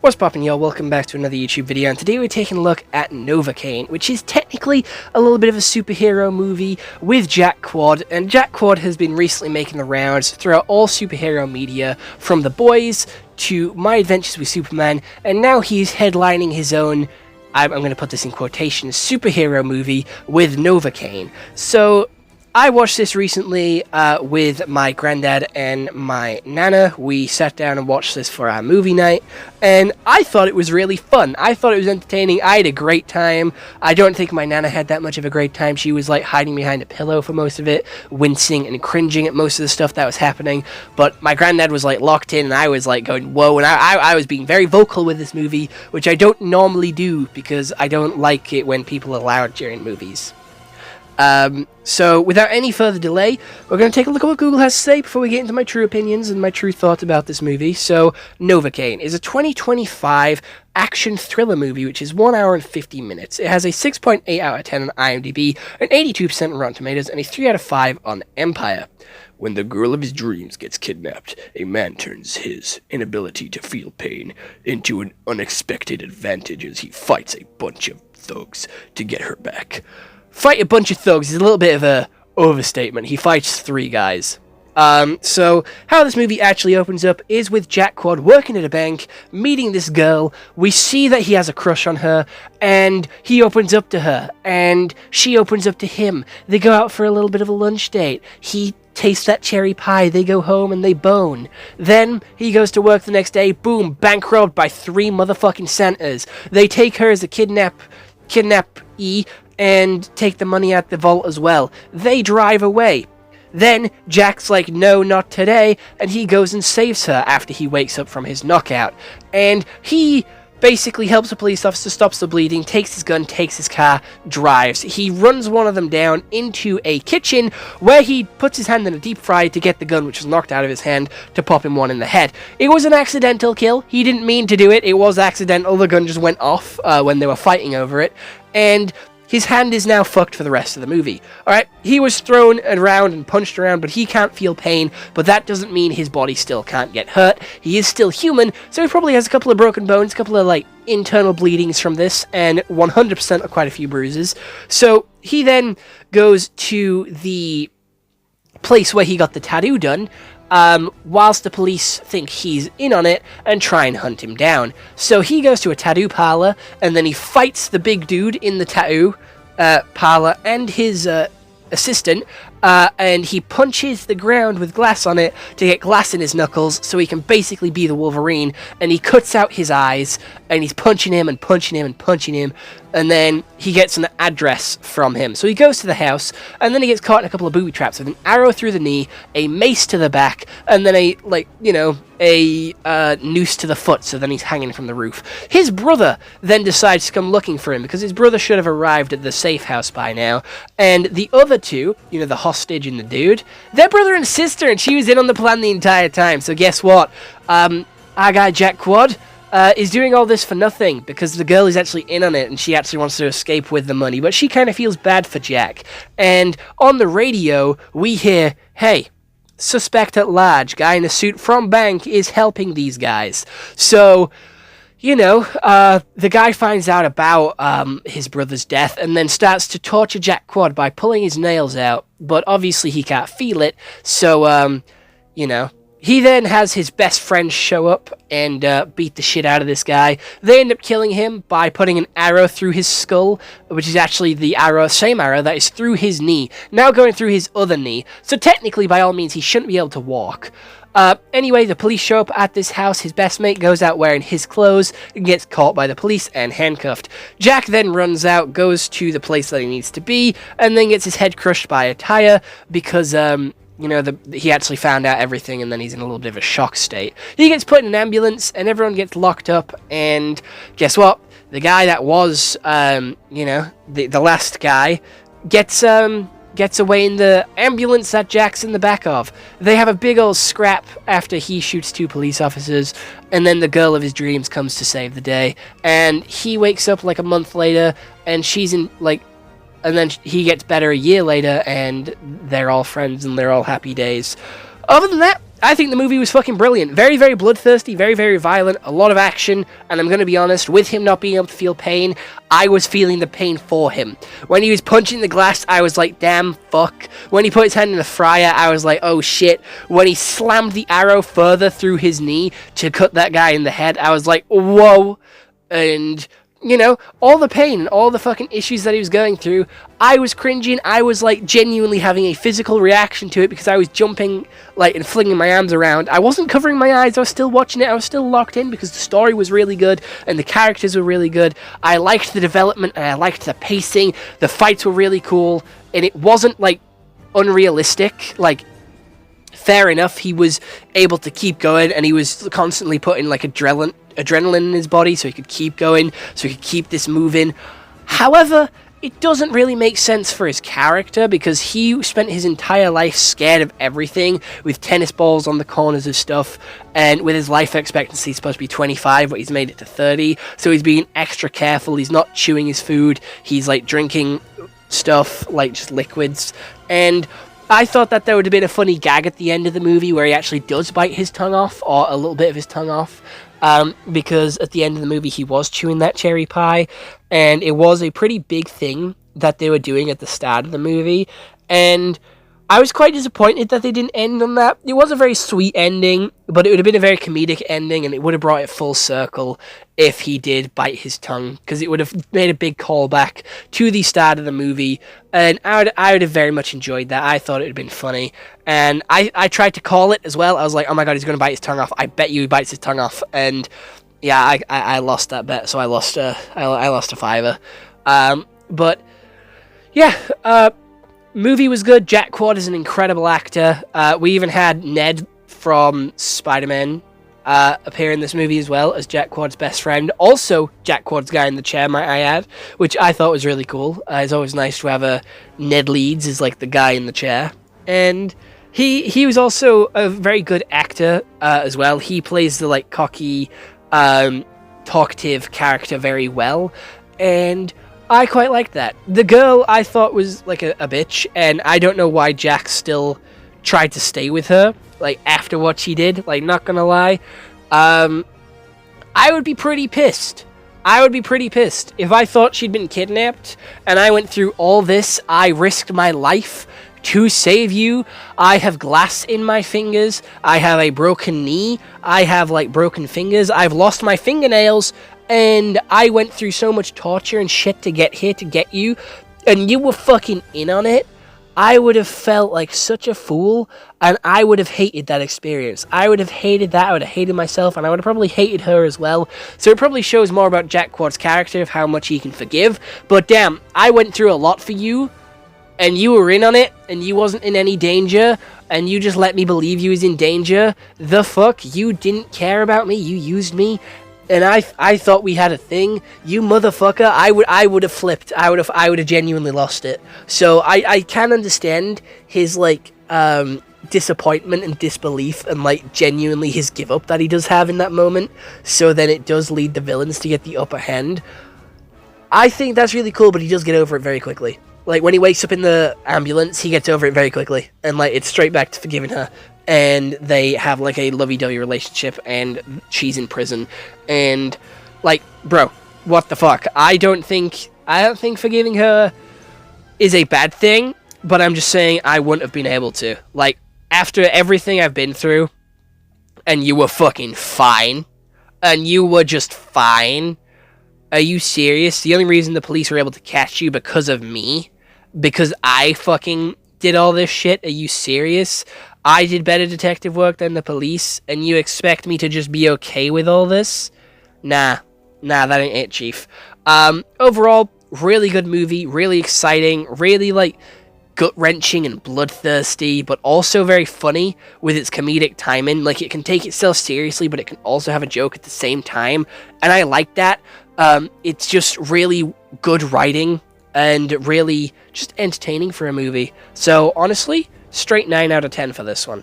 What's poppin', y'all? Welcome back to another YouTube video, and today we're taking a look at Novocaine, which is technically a little bit of a superhero movie with Jack Quad, and Jack Quad has been recently making the rounds throughout all superhero media, from The Boys to My Adventures with Superman, and now he's headlining his own, I'm going to put this in quotations, superhero movie with Novocaine. So I watched this recently with my granddad and my nana. We sat down and watched this for our movie night, and I thought it was really fun. I thought it was entertaining. I had a great time. I don't think my nana had that much of a great time. She was like hiding behind a pillow for most of it, wincing and cringing at most of the stuff that was happening. But my granddad was like locked in, and I was like going, whoa, and I was being very vocal with this movie, which I don't normally do because I don't like it when people are loud during movies. So without any further delay, we're going to take a look at what Google has to say before we get into my true opinions and my true thoughts about this movie. So, Novocaine is a 2025 action thriller movie, which is 1 hour and 50 minutes. It has a 6.8 out of 10 on IMDb, an 82% on Rotten Tomatoes, and a 3 out of 5 on Empire. When the girl of his dreams gets kidnapped, a man turns his inability to feel pain into an unexpected advantage as he fights a bunch of thugs to get her back. Fight a bunch of thugs is a little bit of a overstatement. He fights 3 guys. So how this movie actually opens up is with Jack Quad working at a bank, meeting this girl. We see that he has a crush on her, and he opens up to her, and she opens up to him. They go out for a little bit of a lunch date. He tastes that cherry pie. They go home and they bone. Then he goes to work the next day. Boom, bank robbed by 3 motherfucking Santas. They take her as a kidnappee, and take the money at the vault as well. They drive away. Then Jack's like, no, not today, and he goes and saves her after he wakes up from his knockout. And he basically helps a police officer, stops the bleeding, takes his gun, takes his car, drives. He runs one of them down into a kitchen where he puts his hand in a deep fryer to get the gun, which was knocked out of his hand, to pop him one in the head. It was an accidental kill. He didn't mean to do it. It was accidental. The gun just went off when they were fighting over it. And his hand is now fucked for the rest of the movie. Alright, he was thrown around and punched around, but he can't feel pain, but that doesn't mean his body still can't get hurt. He is still human, so he probably has a couple of broken bones, a couple of, like, internal bleedings from this, and 100% of quite a few bruises. So he then goes to the place where he got the tattoo done, whilst the police think he's in on it and try and hunt him down. So he goes to a tattoo parlor, and then he fights the big dude in the tattoo parlor and his assistant, and he punches the ground with glass on it to get glass in his knuckles so he can basically be the Wolverine, and he cuts out his eyes, and he's punching him and punching him and punching him, and then he gets an address from him. So he goes to the house, and then he gets caught in a couple of booby traps with an arrow through the knee, a mace to the back, and then a noose to the foot, so then he's hanging from the roof. His brother then decides to come looking for him, because his brother should have arrived at the safe house by now, and the other two, the hostage and the dude, they're brother and sister, and she was in on the plan the entire time. So guess what? Our guy Jack Quad is doing all this for nothing, because the girl is actually in on it, and she actually wants to escape with the money, but she kind of feels bad for Jack. And on the radio, we hear, hey, suspect at large, guy in a suit from bank is helping these guys. So, the guy finds out about his brother's death and then starts to torture Jack Quad by pulling his nails out, but obviously he can't feel it, so, he then has his best friend show up and beat the shit out of this guy. They end up killing him by putting an arrow through his skull, which is actually the same arrow that is through his knee, now going through his other knee. So technically, by all means, he shouldn't be able to walk. Anyway, the police show up at this house. His best mate goes out wearing his clothes and gets caught by the police and handcuffed. Jack then runs out, goes to the place that he needs to be, and then gets his head crushed by a tire because, he actually found out everything, and then he's in a little bit of a shock state. He gets put in an ambulance, and everyone gets locked up, and guess what? The guy that was, the last guy gets away in the ambulance that Jack's in the back of. They have a big old scrap after he shoots 2 police officers, and then the girl of his dreams comes to save the day, and he wakes up like a month later, and she's in, and then he gets better a year later, and they're all friends, and they're all happy days. Other than that, I think the movie was fucking brilliant. Very, very bloodthirsty, very, very violent, a lot of action, and I'm going to be honest, with him not being able to feel pain, I was feeling the pain for him. When he was punching the glass, I was like, damn, fuck. When he put his hand in the fryer, I was like, oh shit. When he slammed the arrow further through his knee to cut that guy in the head, I was like, whoa. And, you know, all the pain and all the fucking issues that he was going through, I was cringing. I was, like, genuinely having a physical reaction to it because I was jumping, like, and flinging my arms around. I wasn't covering my eyes. I was still watching it. I was still locked in because the story was really good and the characters were really good. I liked the development and I liked the pacing. The fights were really cool and it wasn't, like, unrealistic. Like, fair enough, he was able to keep going and he was constantly putting, like, adrenaline in his body so he could keep going, so he could keep this moving. However, it doesn't really make sense for his character because he spent his entire life scared of everything with tennis balls on the corners of stuff, and with his life expectancy supposed to be 25 but he's made it to 30, so he's being extra careful. He's not chewing his food, he's like drinking stuff like just liquids. And I thought that there would have been a funny gag at the end of the movie where he actually does bite his tongue off, or a little bit of his tongue off, because at the end of the movie he was chewing that cherry pie, and it was a pretty big thing that they were doing at the start of the movie, and I was quite disappointed that they didn't end on that. It was a very sweet ending, but it would have been a very comedic ending, and it would have brought it full circle if he did bite his tongue, because it would have made a big callback to the start of the movie, and I would have very much enjoyed that. I thought it would have been funny, and I tried to call it as well. I was like, oh my god, he's going to bite his tongue off. I bet you he bites his tongue off, and yeah, I lost that bet, so I lost a $5. But yeah, movie was good. Jack Quad is an incredible actor. We even had Ned from Spider-Man appear in this movie as well as Jack Quad's best friend. Also, Jack Quad's guy in the chair, might I add, which I thought was really cool. It's always nice to have a Ned Leeds as like the guy in the chair. And he was also a very good actor as well. He plays the like cocky, talkative character very well. And I quite liked that. The girl I thought was like a bitch, and I don't know why Jack still tried to stay with her, like after what she did, like not gonna lie. I would be pretty pissed. If I thought she'd been kidnapped, and I went through all this, I risked my life to save you. I have glass in my fingers, I have a broken knee, I have like broken fingers, I've lost my fingernails, and I went through so much torture and shit to get here to get you, and you were fucking in on it. I would have felt like such a fool, and I would have hated that experience. I would have hated that, I would have hated myself, and I would have probably hated her as well. So it probably shows more about Jack Quad's character, of how much he can forgive. But damn, I went through a lot for you, and you were in on it, and you wasn't in any danger, and you just let me believe you was in danger. The fuck? You didn't care about me, you used me. And I thought we had a thing. You motherfucker, I would have flipped. I would have genuinely lost it. So I can understand his like disappointment and disbelief, and like genuinely his give up that he does have in that moment. So then it does lead the villains to get the upper hand. I think that's really cool, but he does get over it very quickly. Like when he wakes up in the ambulance, he gets over it very quickly, and like it's straight back to forgiving her. And they have like a lovey-dovey relationship, and she's in prison, and like, bro, what the fuck? I don't think forgiving her is a bad thing, but I'm just saying I wouldn't have been able to. Like, after everything I've been through, and you were fucking fine, and you were just fine. Are you serious? The only reason the police were able to catch you because of me, because I fucking did all this shit? Are you serious? I did better detective work than the police, and you expect me to just be okay with all this? Nah, that ain't it, Chief. Overall, really good movie, really exciting, really, like, gut-wrenching and bloodthirsty, but also very funny with its comedic timing. Like, it can take itself seriously, but it can also have a joke at the same time, and I like that. It's just really good writing, and really just entertaining for a movie. So, honestly, straight 9 out of 10 for this one.